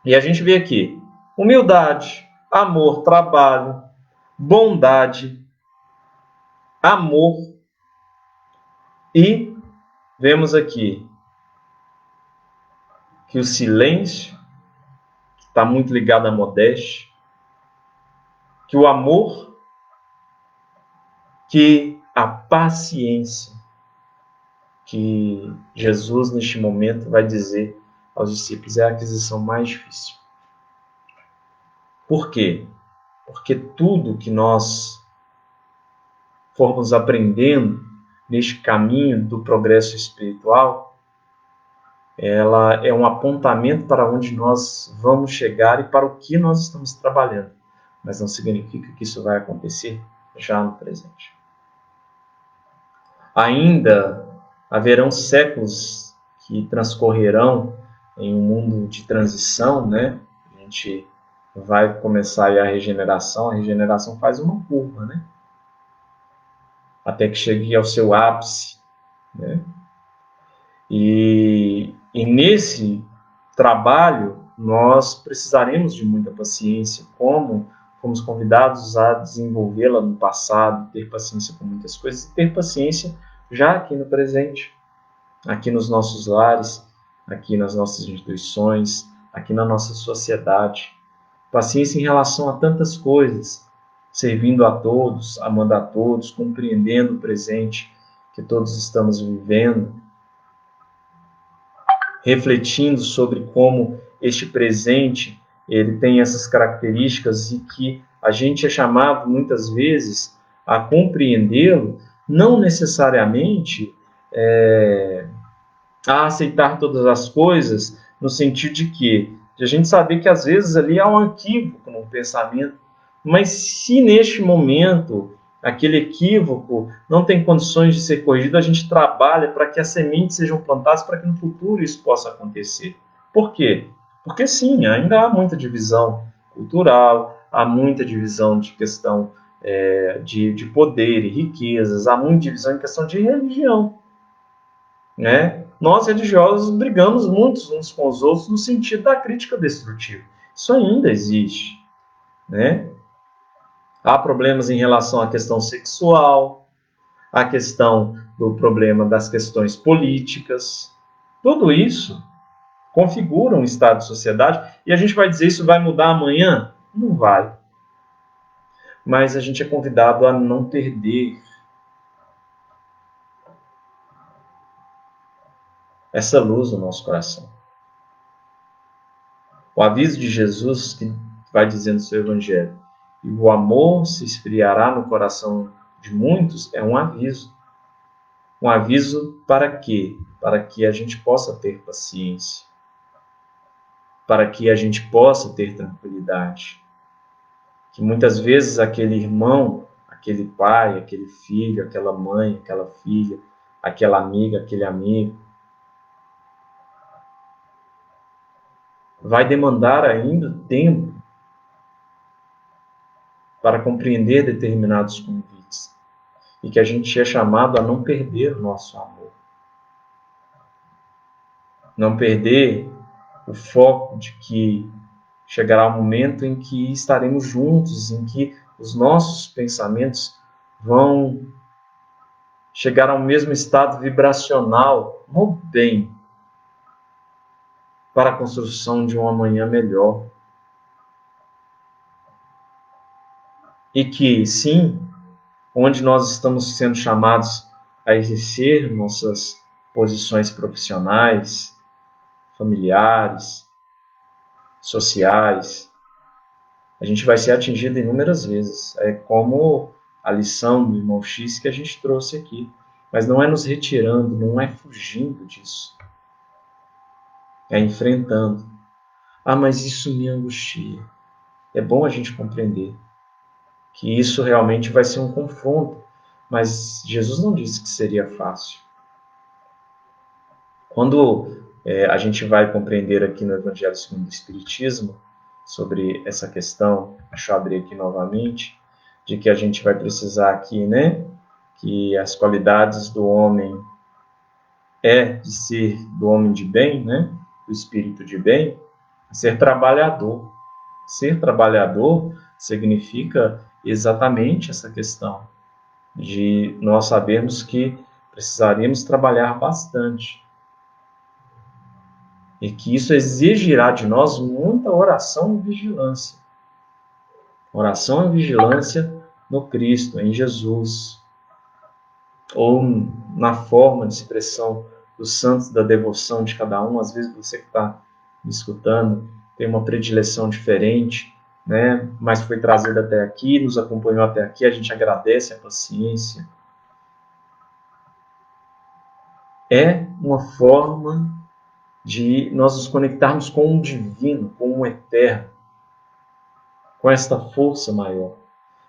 E a gente vê aqui humildade, amor, trabalho, bondade, amor e vemos aqui que o silêncio está muito ligado à modéstia, que o amor, que a paciência, que Jesus neste momento vai dizer aos discípulos é a aquisição mais difícil. Por quê? Porque tudo que nós formos aprendendo neste caminho do progresso espiritual, ela é um apontamento para onde nós vamos chegar e para o que nós estamos trabalhando. Mas não significa que isso vai acontecer já no presente. Ainda haverão séculos que transcorrerão em um mundo de transição, A gente vai começar aí a regeneração faz uma curva, Até que chegue ao seu ápice, E nesse trabalho nós precisaremos de muita paciência, como fomos convidados a desenvolvê-la no passado, ter paciência com muitas coisas e ter paciência já aqui no presente, aqui nos nossos lares, aqui nas nossas instituições, aqui na nossa sociedade. Paciência em relação a tantas coisas, servindo a todos, amando a todos, compreendendo o presente que todos estamos vivendo, refletindo sobre como este presente ele tem essas características e que a gente é chamado muitas vezes a compreendê-lo, não necessariamente a aceitar todas as coisas, no sentido de a gente saber que às vezes ali há um equívoco no pensamento, mas se neste momento aquele equívoco não tem condições de ser corrigido, a gente trabalha para que as sementes sejam plantadas para que no futuro isso possa acontecer. Por quê? Porque sim, ainda há muita divisão cultural, há muita divisão de questão de poder e riquezas, há muita divisão em questão de religião. Né? Nós, religiosos, brigamos muitos uns com os outros no sentido da crítica destrutiva. Isso ainda existe. Né? Há problemas em relação à questão sexual, à questão do problema das questões políticas. Tudo isso configura um estado de sociedade e a gente vai dizer isso vai mudar amanhã? Não vai. Mas a gente é convidado a não perder essa luz no nosso coração. O aviso de Jesus que vai dizendo no seu evangelho, e o amor se esfriará no coração de muitos, é um aviso. Um aviso para quê? Para que a gente possa ter paciência. Para que a gente possa ter tranquilidade. Que muitas vezes aquele irmão, aquele pai, aquele filho, aquela mãe, aquela filha, aquela amiga, aquele amigo, vai demandar ainda tempo para compreender determinados convites. E que a gente é chamado a não perder o nosso amor. Não perder o foco de que chegará um momento em que estaremos juntos, em que os nossos pensamentos vão chegar ao mesmo estado vibracional, no bem, para a construção de um amanhã melhor. E que, sim, onde nós estamos sendo chamados a exercer nossas posições profissionais, familiares, sociais, a gente vai ser atingido inúmeras vezes. É como a lição do irmão X que a gente trouxe aqui. Mas não é nos retirando, não é fugindo disso. É enfrentando. Ah, mas isso me angustia. É bom a gente compreender que isso realmente vai ser um confronto. Mas Jesus não disse que seria fácil. Quando a gente vai compreender aqui no Evangelho segundo o Espiritismo, sobre essa questão, deixa eu abrir aqui novamente, de que a gente vai precisar aqui, né, que as qualidades do homem de ser do homem de bem, né, do espírito de bem, ser trabalhador. Ser trabalhador significa exatamente essa questão de nós sabermos que precisaríamos trabalhar bastante. E que isso exigirá de nós muita oração e vigilância. Oração e vigilância no Cristo, em Jesus. Ou na forma de expressão dos santos da devoção de cada um. Às vezes você que está me escutando tem uma predileção diferente, né? Mas foi trazido até aqui, nos acompanhou até aqui, a gente agradece a paciência. É uma forma de nós nos conectarmos com o divino, com o eterno, com esta força maior.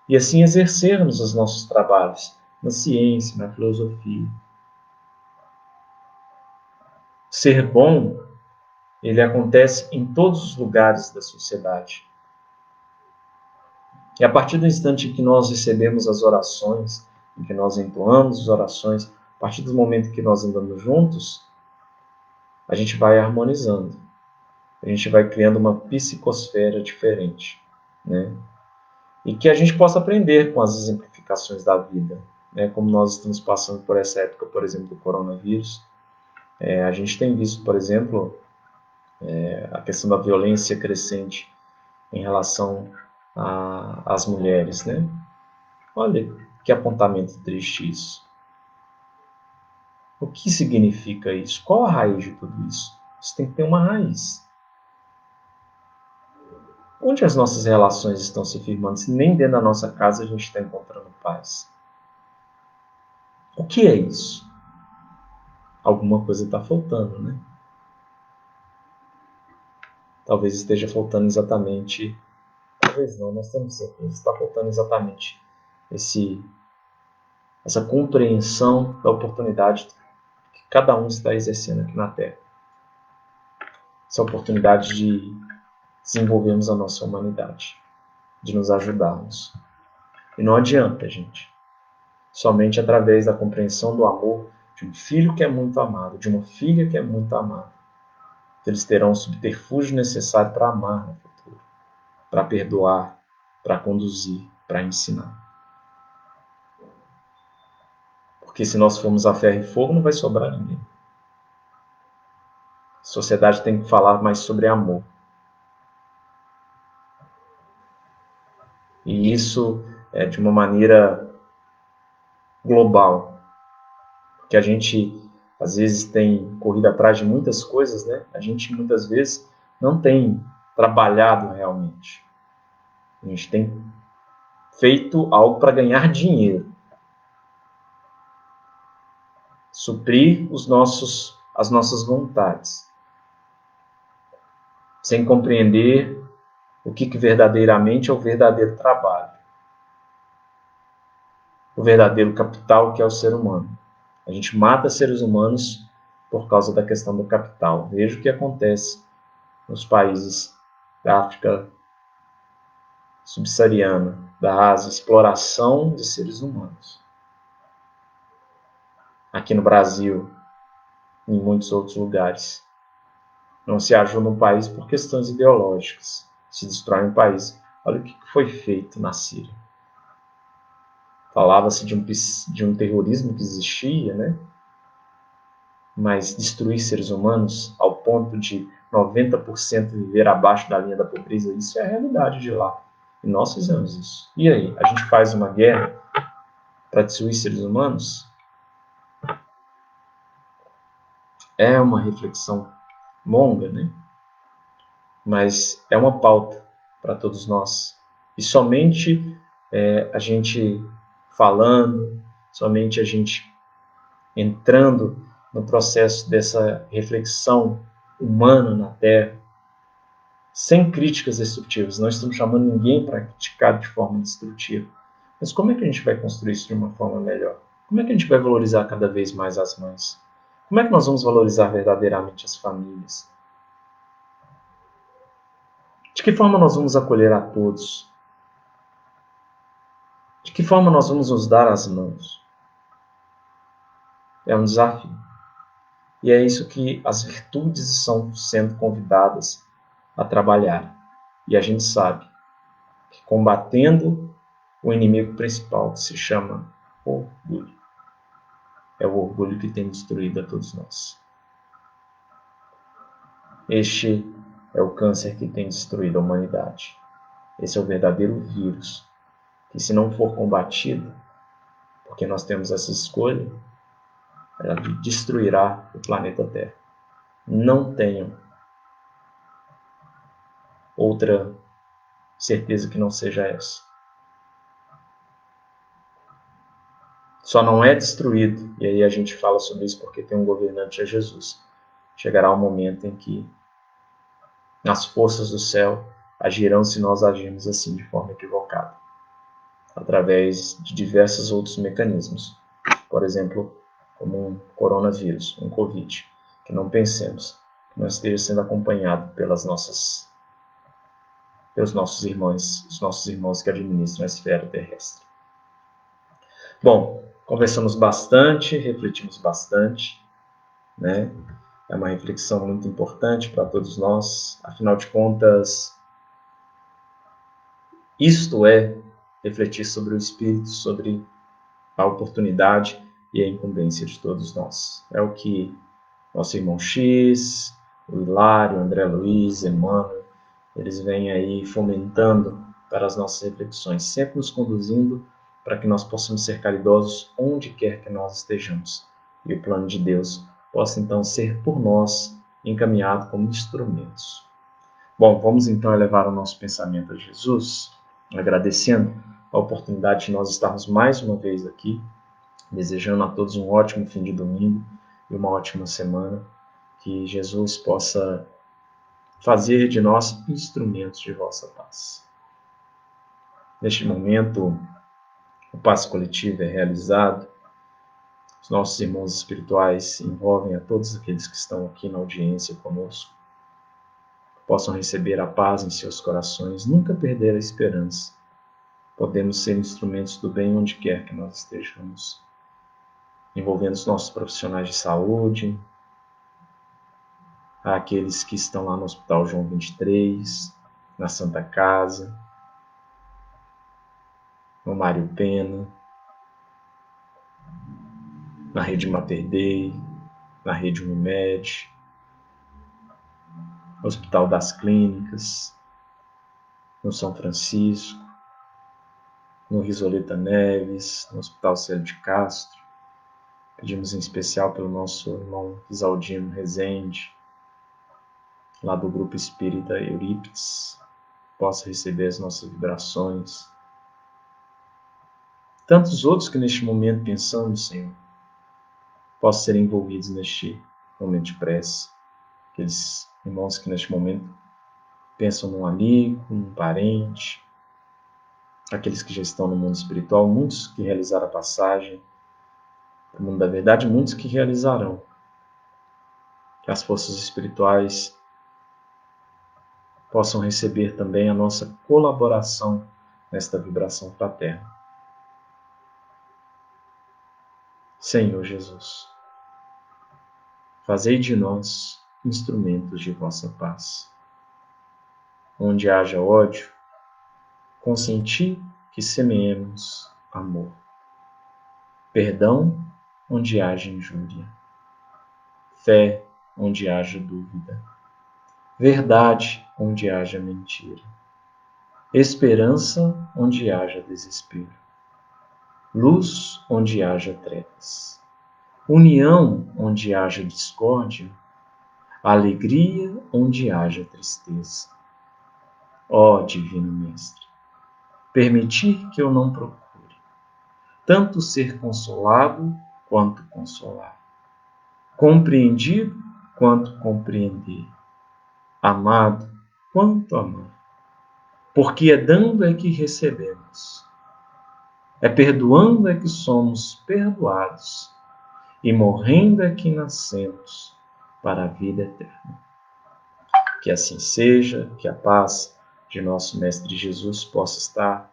E assim exercermos os nossos trabalhos na ciência, na filosofia. Ser bom, ele acontece em todos os lugares da sociedade. E a partir do instante em que nós recebemos as orações, em que nós entoamos as orações, a partir do momento que nós andamos juntos, a gente vai harmonizando. A gente vai criando uma psicosfera diferente, né? E que a gente possa aprender com as exemplificações da vida, né? Como nós estamos passando por essa época, por exemplo, do coronavírus, a gente tem visto, por exemplo, a questão da violência crescente em relação às mulheres, né? Olha que apontamento triste isso. O que significa isso? Qual a raiz de tudo isso? Isso tem que ter uma raiz. Onde as nossas relações estão se firmando, se nem dentro da nossa casa a gente está encontrando paz? O que é isso? Alguma coisa está faltando, né? Talvez esteja faltando exatamente... Talvez não, nós temos certeza. Está faltando exatamente esse essa compreensão da oportunidade que cada um está exercendo aqui na Terra. Essa oportunidade de desenvolvermos a nossa humanidade, de nos ajudarmos. E não adianta, gente. Somente através da compreensão do amor de um filho que é muito amado, de uma filha que é muito amada, eles terão o subterfúgio necessário para amar no futuro, para perdoar, para conduzir, para ensinar. Porque se nós formos a ferro e fogo, não vai sobrar ninguém. A sociedade tem que falar mais sobre amor. E isso é de uma maneira global. Porque a gente, às vezes, tem corrido atrás de muitas coisas, né? A gente, muitas vezes, não tem trabalhado realmente. A gente tem feito algo para ganhar dinheiro. Suprir as nossas vontades. Sem compreender o que verdadeiramente é o verdadeiro trabalho. O verdadeiro capital que é o ser humano. A gente mata seres humanos por causa da questão do capital. Veja o que acontece nos países da África subsaariana, da Ásia, exploração de seres humanos. Aqui no Brasil, em muitos outros lugares. Não se ajuda um país por questões ideológicas. Se destrói um país. Olha o que foi feito na Síria. Falava-se de um terrorismo que existia, né? Mas destruir seres humanos ao ponto de 90% viver abaixo da linha da pobreza, isso é a realidade de lá. E nós fizemos isso. E aí? A gente faz uma guerra para destruir seres humanos? É uma reflexão longa, né? Mas é uma pauta para todos nós. E somente a gente falando, somente a gente entrando no processo dessa reflexão humana na Terra, sem críticas destrutivas. Não estamos chamando ninguém para criticar de forma destrutiva. Mas como é que a gente vai construir isso de uma forma melhor? Como é que a gente vai valorizar cada vez mais as mães? Como é que nós vamos valorizar verdadeiramente as famílias? De que forma nós vamos acolher a todos? De que forma nós vamos nos dar as mãos? É um desafio. E é isso que as virtudes estão sendo convidadas a trabalhar. E a gente sabe que combatendo o inimigo principal, que se chama orgulho, é o orgulho que tem destruído a todos nós. Este é o câncer que tem destruído a humanidade. Esse é o verdadeiro vírus, que se não for combatido, porque nós temos essa escolha, ela destruirá o planeta Terra. Não tenham outra certeza que não seja essa. Só não é destruído, e aí a gente fala sobre isso porque tem um governante, é Jesus. Chegará um momento em que as forças do céu agirão se nós agirmos assim de forma equivocada, através de diversos outros mecanismos. Por exemplo, como um coronavírus, um Covid, que não pensemos que não esteja sendo acompanhado pelos nossos irmãos, os nossos irmãos que administram a esfera terrestre. Bom, conversamos bastante, refletimos bastante, né? É uma reflexão muito importante para todos nós. Afinal de contas, isto é refletir sobre o Espírito, sobre a oportunidade e a incumbência de todos nós. É o que nosso irmão X, o Hilário, o André Luiz, Emmanuel, eles vêm aí fomentando para as nossas reflexões, sempre nos conduzindo para que nós possamos ser caridosos onde quer que nós estejamos. E o plano de Deus possa então ser por nós encaminhado como instrumentos. Bom, vamos então elevar o nosso pensamento a Jesus, agradecendo a oportunidade de nós estarmos mais uma vez aqui, desejando a todos um ótimo fim de domingo e uma ótima semana, que Jesus possa fazer de nós instrumentos de vossa paz. Neste momento, o passe coletivo é realizado Os nossos irmãos espirituais envolvem a todos aqueles que estão aqui na audiência conosco, possam receber a paz em seus corações, nunca perder a esperança. Podemos ser instrumentos do bem onde quer que nós estejamos, envolvendo os nossos profissionais de saúde, aqueles que estão lá no Hospital João 23, na Santa Casa, no Mário Pena, na Rede Mater Dei, na Rede Unimed, no Hospital das Clínicas, no São Francisco, no Risoleta Neves, no Hospital Célio de Castro. Pedimos em especial pelo nosso irmão Isaldino Rezende, lá do Grupo Espírita Eurípides, possa receber as nossas vibrações. Tantos outros que neste momento pensamos, Senhor, possam ser envolvidos neste momento de prece. Aqueles irmãos que neste momento pensam num amigo, num parente, aqueles que já estão no mundo espiritual, muitos que realizaram a passagem para o mundo da verdade, muitos que realizarão. Que as forças espirituais possam receber também a nossa colaboração nesta vibração fraterna. Senhor Jesus, fazei de nós instrumentos de vossa paz. Onde haja ódio, consenti que semeemos amor. Perdão onde haja injúria. Fé onde haja dúvida. Verdade onde haja mentira. Esperança onde haja desespero. Luz onde haja trevas. União onde haja discórdia. Alegria onde haja tristeza. Ó Divino Mestre, permitir que eu não procure tanto ser consolado quanto consolar, compreendido quanto compreender, amado quanto amar, porque é dando é que recebemos, é perdoando é que somos perdoados, e morrendo é que nascemos para a vida eterna. Que assim seja, que a paz de nosso Mestre Jesus possa estar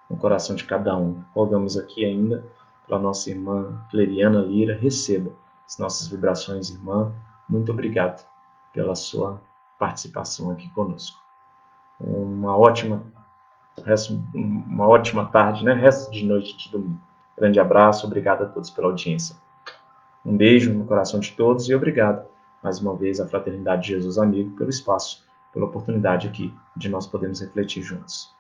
no coração de cada um. Rogamos aqui ainda para a nossa irmã Cleriana Lira, receba as nossas vibrações, irmã. Muito obrigado pela sua participação aqui conosco. Uma ótima tarde, né? Resto de noite de domingo. Grande abraço, obrigado a todos pela audiência. Um beijo no coração de todos e obrigado mais uma vez à Fraternidade de Jesus Amigo pelo espaço, pela oportunidade aqui de nós podermos refletir juntos.